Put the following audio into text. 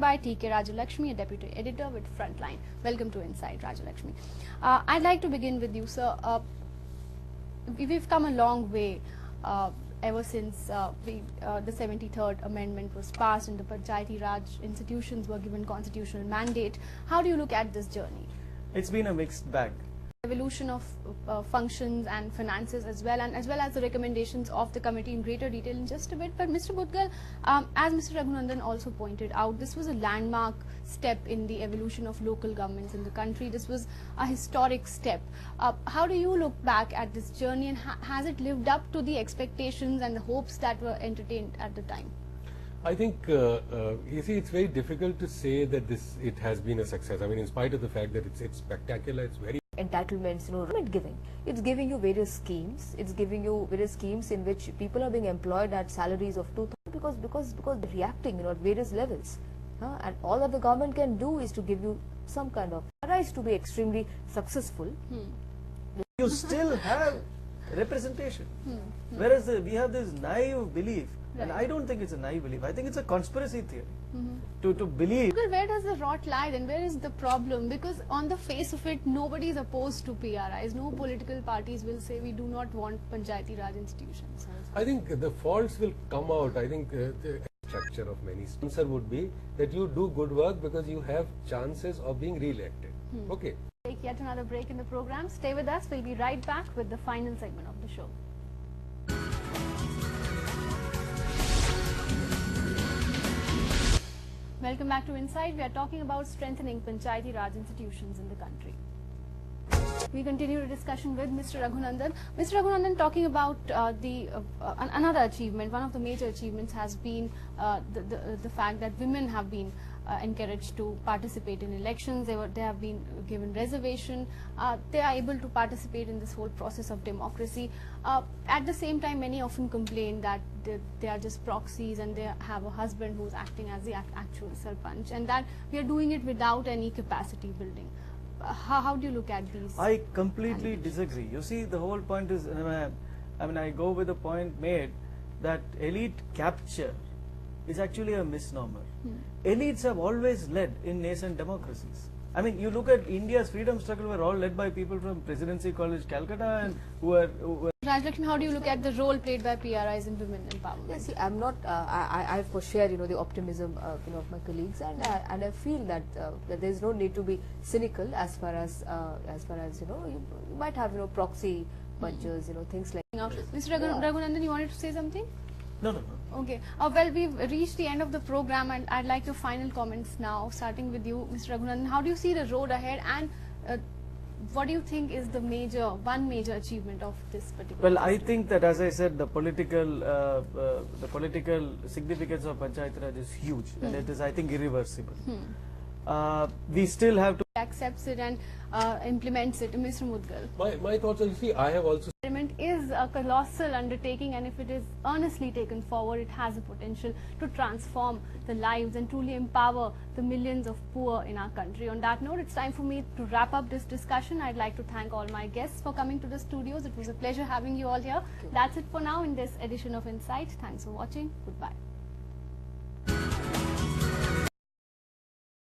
by T.K. Rajalakshmi, a deputy editor with Frontline. Welcome to Inside, Rajalakshmi. I'd like to begin with you, sir. We've come a long way ever since the 73rd Amendment was passed and the Panchayatiraj institutions were given constitutional mandate. How do you look at this journey? It's been a mixed bag. Evolution of functions and finances as well as the recommendations of the committee in greater detail in just a bit. But Mr. Budgal, as Mr. Raghunandan also pointed out, this was a landmark step in the evolution of local governments in the country. This was a historic step. How do you look back at this journey, and has it lived up to the expectations and the hopes that were entertained at the time? I think, you see, it's very difficult to say that it has been a success. I mean, in spite of the fact that it's spectacular, it's very entitlements, it's giving you various schemes. It's giving you various schemes in which people are being employed at salaries of 2,000 because they're reacting, at various levels. And all that the government can do is to give you some kind of rise to be extremely successful. You still have representation, whereas we have this naive belief. Right. And I don't think it's a naive belief. I think it's a conspiracy theory to believe. Well, where does the rot lie then? Where is the problem? Because on the face of it, nobody is opposed to PRIs. No political parties will say we do not want Panchayatiraj institutions. I think the faults will come out. I think the structure of many answer would be that you do good work because you have chances of being re-elected. Okay. Take yet another break in the program. Stay with us. We'll be right back with the final segment of the show. Welcome back to Inside. We are talking about strengthening Panchayatiraj institutions in the country. We continue the discussion with Mr. Raghunandan. Mr. Raghunandan, talking about another achievement, one of the major achievements has been the fact that women have been encouraged to participate in elections. They have been given reservation. They are able to participate in this whole process of democracy. At the same time, many often complain that they are just proxies and they have a husband who's acting as the actual sarpanch, and that we are doing it without any capacity building. How do you look at these? I completely disagree. You see, the whole point is, I go with the point made that elite capture is actually a misnomer. Elites have always led in nascent democracies. I mean, you look at India's freedom struggle were all led by people from Presidency College, Calcutta, and who were Rajalakshmi, how do you look at the role played by PRIs in women empowerment? Yes, see, I'm not. I of course share the optimism of my colleagues, and I feel that that there is no need to be cynical as far as you might have proxy bunches, things like. Mr. Raghunandan, you wanted to say something? No. Okay. Well, we've reached the end of the program, and I'd like your final comments now, starting with you, Mr. Raghunandan. How do you see the road ahead, and what do you think is the one major achievement of this particular? Well, I think that, as I said, the political significance of Panchayatiraj is huge, and it is, I think, irreversible. We still have to accepts it and implements it. Mr. Mudgal. My thoughts are, you see, I have also. Experiment is a colossal undertaking, and if it is earnestly taken forward, it has the potential to transform the lives and truly empower the millions of poor in our country. On that note, it's time for me to wrap up this discussion. I'd like to thank all my guests for coming to the studios. It was a pleasure having you all here. That's it for now in this edition of Insight. Thanks for watching. Goodbye.